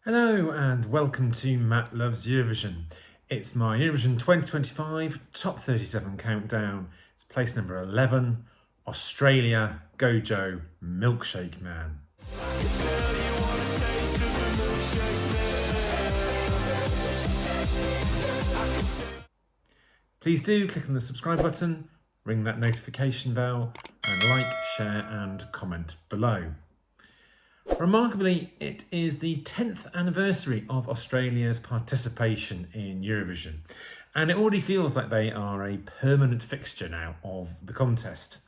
Hello and welcome to Matt Loves Eurovision. It's my Eurovision 2025 Top 37 countdown. It's place number 11, Australia, Gojo, Milkshake Man. Please do click on the subscribe button, ring that notification bell, and like, share and comment below. Remarkably, it is the 10th anniversary of Australia's participation in Eurovision, and it already feels like they are a permanent fixture now of the contest.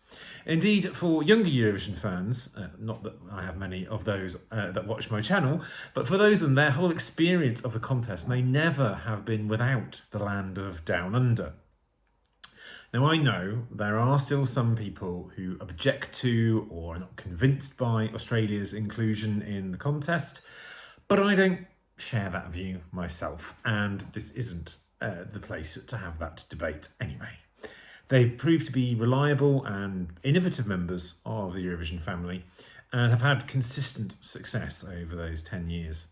Indeed, for younger Eurovision fans, not that I have many of those that watch my channel, but for those of them, their whole experience of the contest may never have been without the land of Down Under. Now, I know there are still some people who object to or are not convinced by Australia's inclusion in the contest, but I don't share that view myself, and this isn't the place to have that debate anyway. They've proved to be reliable and innovative members of the Eurovision family and have had consistent success over those 10 years.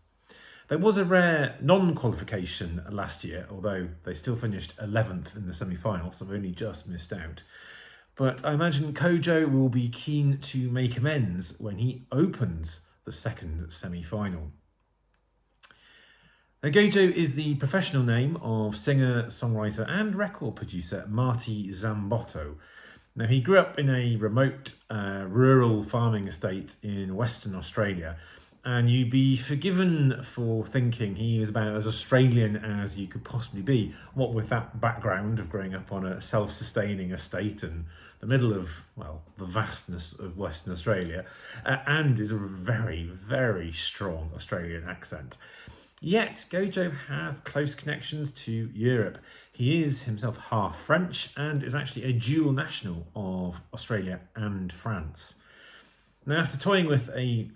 There was a rare non-qualification last year, although they still finished 11th in the semi-final, so they've only just missed out. But I imagine Gojo will be keen to make amends when he opens the second semi-final. Now, Gojo is the professional name of singer, songwriter and record producer Marty Zambotto. Now, he grew up in a remote rural farming estate in Western Australia, and you'd be forgiven for thinking he was about as Australian as you could possibly be, what with that background of growing up on a self-sustaining estate in the middle of, well, the vastness of Western Australia, and is a very, very strong Australian accent. Yet, Gojo has close connections to Europe. He is himself half French and is actually a dual national of Australia and France. Now, after toying with a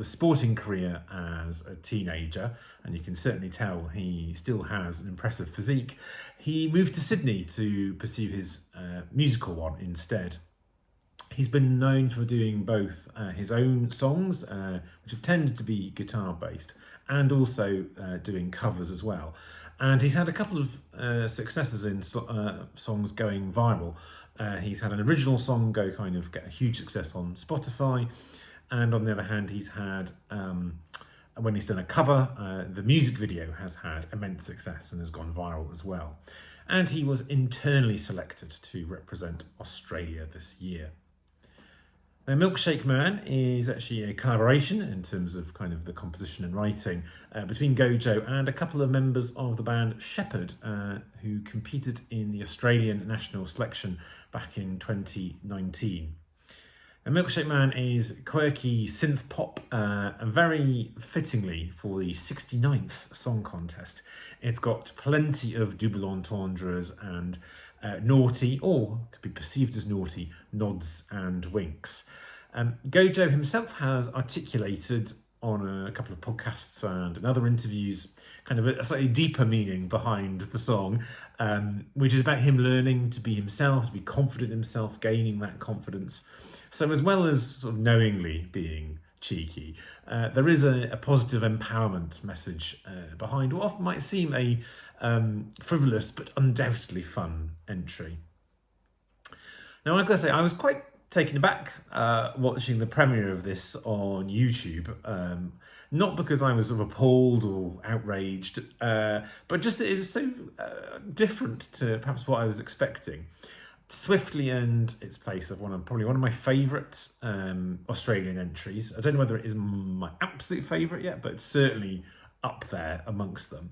sporting career as a teenager, and you can certainly tell he still has an impressive physique, he moved to Sydney to pursue his musical one instead. He's been known for doing both his own songs, which have tended to be guitar-based, and also doing covers as well. And he's had a couple of successes in songs going viral. He's had an original song get a huge success on Spotify, and on the other hand, he's had when he's done a cover, the music video has had immense success and has gone viral as well. And he was internally selected to represent Australia this year. Now, Milkshake Man is actually a collaboration in terms of kind of the composition and writing between Gojo and a couple of members of the band Shepherd, who competed in the Australian national selection back in 2019. Now, Milkshake Man is quirky synth pop and very fittingly for the 69th song contest. It's got plenty of double entendres and naughty, or could be perceived as naughty, nods and winks. Gojo himself has articulated on a couple of podcasts and in other interviews kind of a slightly deeper meaning behind the song, which is about him learning to be himself, to be confident in himself, gaining that confidence. So as well as sort of knowingly being cheeky, there is a positive empowerment message behind what often might seem a frivolous but undoubtedly fun entry. Now, I've got to say, I was quite taken aback watching the premiere of this on YouTube, not because I was sort of appalled or outraged, but just that it was so different to perhaps what I was expecting. Swiftly earned its place of probably one of my favourite Australian entries. I don't know whether it is my absolute favourite yet, but it's certainly up there amongst them.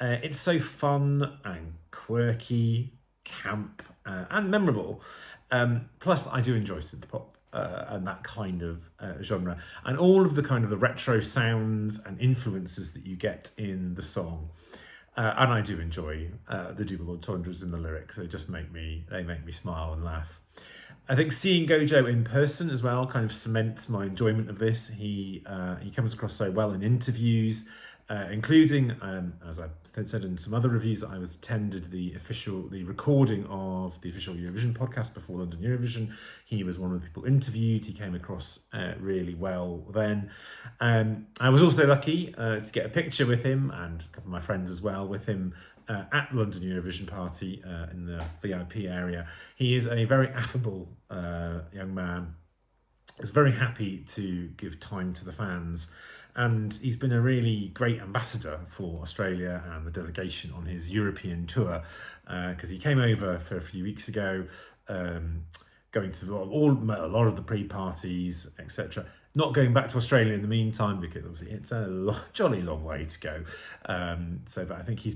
It's so fun and quirky, camp, and memorable. Plus, I do enjoy synth pop and that kind of genre, and all of the kind of the retro sounds and influences that you get in the song. And I do enjoy the double entendres in the lyrics. They make me smile and laugh. I think seeing Gojo in person as well kind of cements my enjoyment of this. He comes across so well in interviews. including, as I said in some other reviews, that I attended the recording of the official Eurovision podcast before London Eurovision. He was one of the people interviewed. He came across really well then. I was also lucky to get a picture with him, and a couple of my friends as well, with him at the London Eurovision party in the VIP area. He is a very affable young man. He's very happy to give time to the fans, and he's been a really great ambassador for Australia and the delegation on his European tour, because he came over for a few weeks ago, going to a lot of the pre-parties, etc. Not going back to Australia in the meantime, because obviously it's a jolly long way to go. But I think he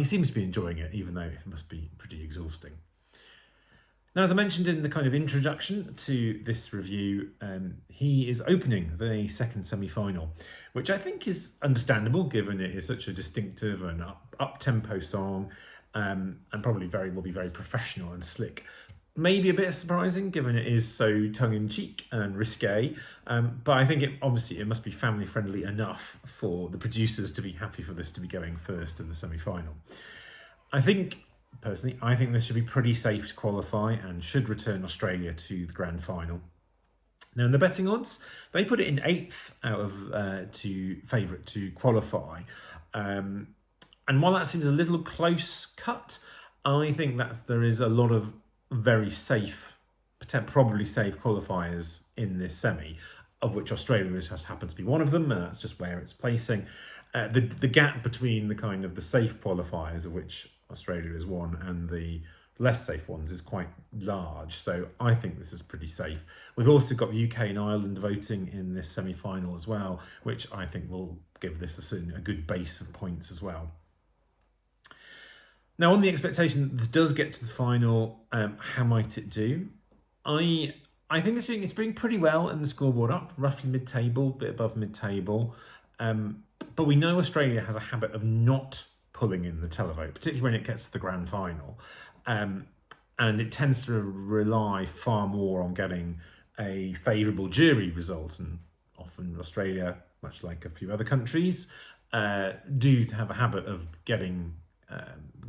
seems to be enjoying it, even though it must be pretty exhausting. Now, as I mentioned in the kind of introduction to this review, he is opening the second semi-final, which I think is understandable given it is such a distinctive and up-tempo song, and probably will be very professional and slick. Maybe a bit surprising given it is so tongue-in-cheek and risque, but I think it must be family-friendly enough for the producers to be happy for this to be going first in the semi-final. Personally, I think this should be pretty safe to qualify and should return Australia to the grand final. Now, in the betting odds, they put it in 8th out of favourite to qualify. And while that seems a little close cut, I think that there is a lot of very safe, probably safe qualifiers in this semi, of which Australia just happens to be one of them, and that's just where it's placing. The gap between the safe qualifiers, of which Australia is one, and the less safe ones is quite large, so I think this is pretty safe. We've also got the UK and Ireland voting in this semi-final as well, which I think will give this a good base of points as well. Now, on the expectation that this does get to the final, how might it do? I think it's doing pretty well in the scoreboard up, roughly mid-table, bit above mid-table. But we know Australia has a habit of not pulling in the televote, particularly when it gets to the grand final. And it tends to rely far more on getting a favourable jury result. And often Australia, much like a few other countries, do have a habit of getting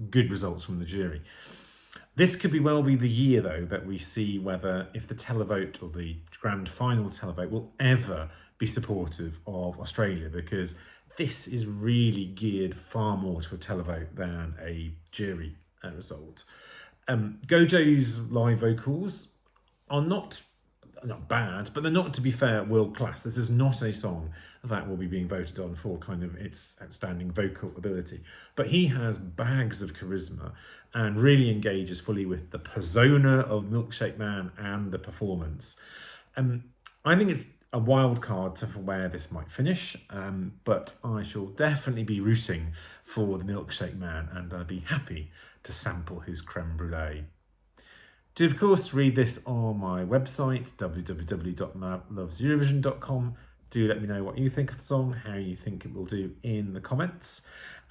good results from the jury. This could well be the year, though, that we see if the televote or the grand final televote will ever be supportive of Australia, because this is really geared far more to a televote than a jury result. Gojo's live vocals are not bad, but they're not, to be fair, world class. This is not a song that will be being voted on for its outstanding vocal ability. But he has bags of charisma and really engages fully with the persona of Milkshake Man and the performance. I think it's a wild card for where this might finish, but I shall definitely be rooting for the Milkshake Man, and I'd be happy to sample his creme brulee. Do, of course, read this on my website, www.loveseurovision.com. Do let me know what you think of the song, how you think it will do in the comments.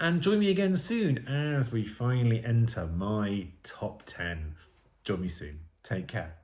And join me again soon as we finally enter my top 10. Join me soon. Take care.